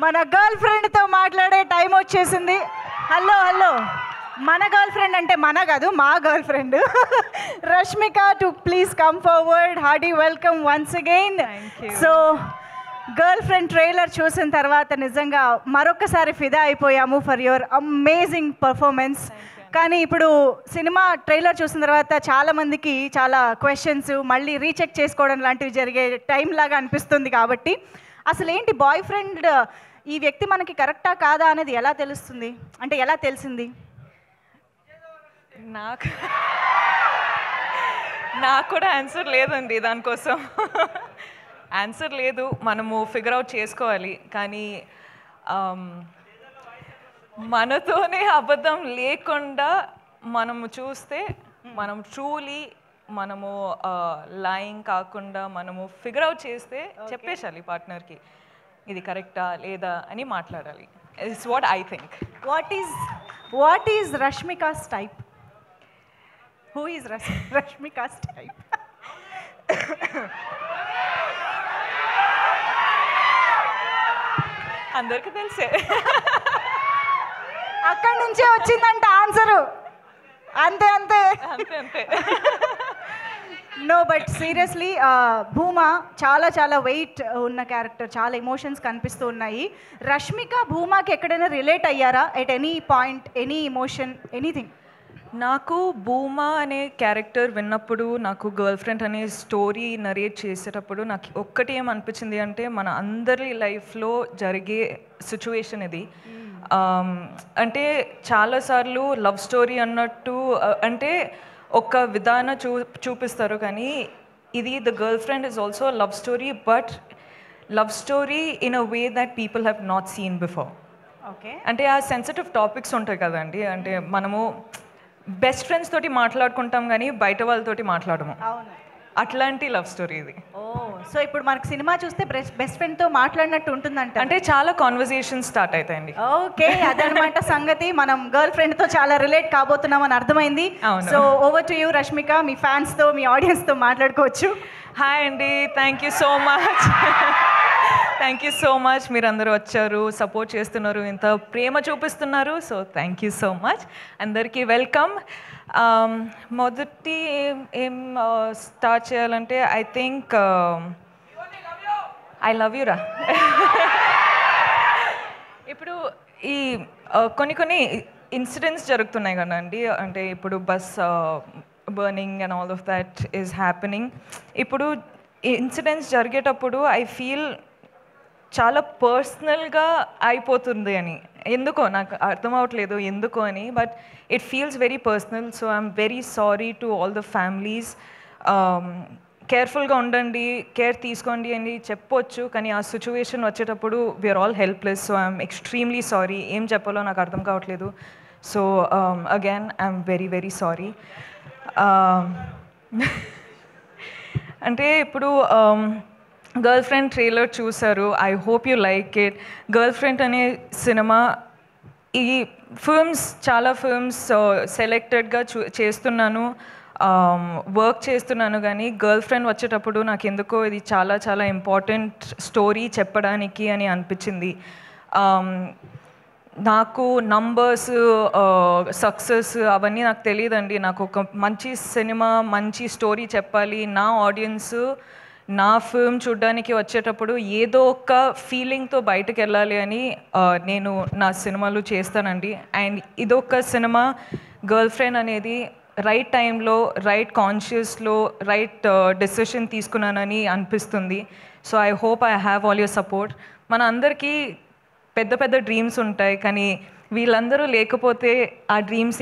మన గర్ల్ ఫ్రెండ్తో మాట్లాడే టైం వచ్చేసింది. హలో హలో, మన గర్ల్ ఫ్రెండ్ అంటే మన కాదు, మా girl friend Rashmika to please come forward. Hardy welcome once again. So girl friend trailer చూసిన తర్వాత నిజంగా మరొకసారి ఫిదా అయిపోయాము ఫర్ యువర్ అమేజింగ్ పర్ఫార్మెన్స్. కానీ ఇప్పుడు సినిమా ట్రైలర్ చూసిన తర్వాత చాలామందికి చాలా క్వశ్చన్స్ మళ్ళీ రీచెక్ చేసుకోవడం లాంటివి జరిగే టైం లాగా అనిపిస్తుంది. కాబట్టి అసలు ఏంటి బాయ్ ఫ్రెండ్, ఈ వ్యక్తి మనకి కరెక్టా కాదా అనేది ఎలా తెలుస్తుంది, అంటే ఎలా తెలిసింది? నాకు కూడా ఆన్సర్ లేదండి దానికోసం. ఆన్సర్ లేదు, మనము ఫిగర్ అవుట్ చేసుకోవాలి. కానీ మనతోనే అబద్ధం లేకుండా మనము చూస్తే, మనం ట్రూలీ మనము లైంగ్ కాకుండా మనము ఫిగర్ అవుట్ చేస్తే చెప్పేసాలి పార్ట్నర్కి ఇది కరెక్టా లేదా అని మాట్లాడాలి. It's what I think. What is Rashmika's type? Who is Rashmika's type? అందరికీ తెలిసే, అక్కడి నుంచే వచ్చిందంట ఆన్సరు. అంతే అంతే అంతే అంతే. నో బట్ సీరియస్లీ భూమా చాలా చాలా వెయిట్ ఉన్న క్యారెక్టర్, చాలా ఎమోషన్స్ కనిపిస్తూ ఉన్నాయి. రష్మిక భూమాకి ఎక్కడైనా రిలేట్ అయ్యారా at any point, any emotion, anything? నాకు భూమా అనే క్యారెక్టర్ విన్నప్పుడు, నాకు గర్ల్ ఫ్రెండ్ అనే స్టోరీ నరేట్ చేసేటప్పుడు నాకు ఒక్కటి ఏమనిపించింది అంటే, మన అందరి లైఫ్లో జరిగే సిచ్యువేషన్ ఇది. అంటే చాలాసార్లు లవ్ స్టోరీ అన్నట్టు అంటే ఒక విధానం చూపిస్తారు, కానీ ఇది the girl friend is also love story, but love story in a way that people have not seen before. Okay, అంటే ఆ సెన్సిటివ్ టాపిక్స్ ఉంటాయి కదండి, అంటే మనము బెస్ట్ ఫ్రెండ్స్ తోటి మాట్లాడుకుంటాం కానీ బయట వాళ్ళతోటి మాట్లాడము. అవును, అట్లాంటి లవ్ స్టోరీ ఇది. ఓ, సో ఇప్పుడు మనకు సినిమా చూస్తే బెస్ట్ ఫ్రెండ్తో మాట్లాడినట్టు ఉంటుందంట. అంటే చాలా కాన్వర్సేషన్ స్టార్ట్ అవుతాయండి. ఓకే, అదనమాట సంగతి. మనం గర్ల్ ఫ్రెండ్తో చాలా రిలేట్ కాబోతున్నామని అర్థమైంది. So over to you Rashmika, మీ ఫ్యాన్స్తో, మీ ఆడియన్స్తో మాట్లాడుకోవచ్చు. హాయ్ అండి, thank you so much. Thank you so much, మీరు అందరూ వచ్చారు, సపోర్ట్ చేస్తున్నారు, ఇంత ప్రేమ చూపిస్తున్నారు. So thank you so much, అందరికీ వెల్కమ్. మొదటి ఏం స్టార్ట్ చేయాలంటే ఐ థింక్ ఐ లవ్ యూరా. ఇప్పుడు ఈ కొన్ని ఇన్సిడెంట్స్ జరుగుతున్నాయి కదండి, అంటే ఇప్పుడు bus burning and all of that is happening. ఇప్పుడు ఇన్సిడెంట్స్ జరిగేటప్పుడు ఐ ఫీల్ చాలా పర్సనల్గా అయిపోతుంది అని, ఎందుకో నాకు అర్థం అవ్వట్లేదు ఎందుకో అని, but it feels very personal. So I'm very sorry to all the families. కేర్ఫుల్గా ఉండండి, కేర్ తీసుకోండి అని చెప్పొచ్చు, కానీ ఆ సిచ్యువేషన్ వచ్చేటప్పుడు we're all helpless. So I'm extremely sorry, ఏం చెప్పాలో నాకు అర్థం కావట్లేదు. So again I'm very very sorry. అంటే ఇప్పుడు గర్ల్ ఫ్రెండ్ ట్రైలర్ చూసారు, I hope you like it. Girlfriend అనే సినిమా, ఈ చాలా ఫిల్మ్స్ సెలెక్టెడ్గా చేస్తున్నాను, వర్క్ చేస్తున్నాను, కానీ గర్ల్ ఫ్రెండ్ వచ్చేటప్పుడు నాకు ఎందుకో ఇది చాలా చాలా ఇంపార్టెంట్ స్టోరీ చెప్పడానికి అని అనిపించింది. నాకు నంబర్స్, సక్సెస్ అవన్నీ నాకు తెలియదండి. నాకు ఒక మంచి సినిమా, మంచి స్టోరీ చెప్పాలి, నా ఆడియన్స్ నా ఫిల్మ్ చూడడానికి వచ్చేటప్పుడు ఏదో ఒక ఫీలింగ్తో బయటకు వెళ్ళాలి అని నేను నా సినిమాలు చేస్తానండి. అండ్ ఇదొక సినిమా, గర్ల్ ఫ్రెండ్ అనేది రైట్ టైంలో, రైట్ కాన్షియస్లో రైట్ డెసిషన్ తీసుకున్నానని అనిపిస్తుంది. So I hope I have all your support. మన అందరికీ పెద్ద పెద్ద డ్రీమ్స్ ఉంటాయి, కానీ వీళ్ళందరూ లేకపోతే ఆ డ్రీమ్స్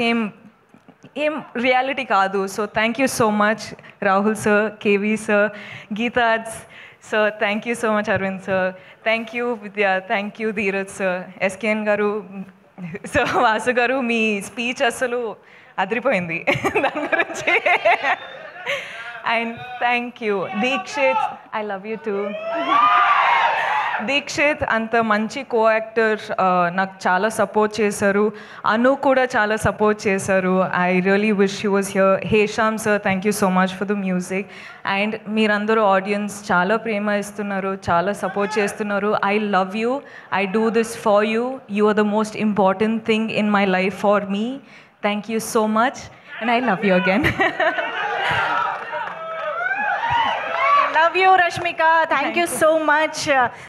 ఏం రియాలిటీ కాదు. So thank you so much Rahul sir, KV sir, గీతాజ్ sir, thank you so much Aravind sir, thank you Vidya, thank you Dheeraj sir, SKN గారు, సో వాసు గారు, మీ స్పీచ్ అసలు అదిరిపోయింది దాని గురించి. And thank you Deekshith, I love you too. దీక్షిత్ అంత మంచి కో యాక్టర్, నాకు చాలా సపోర్ట్ చేశారు. అను కూడా చాలా సపోర్ట్ చేశారు. I really wish you was here. Hesham sir, thank you so much for the music. And మీరందరూ ఆడియన్స్ చాలా ప్రేమ ఇస్తున్నారు, చాలా సపోర్ట్ చేస్తున్నారు. I love you. I do this for you. You are the most important thing in my life for me. Thank you so much and I love you again. Love you, Rashmika. Thank you so much.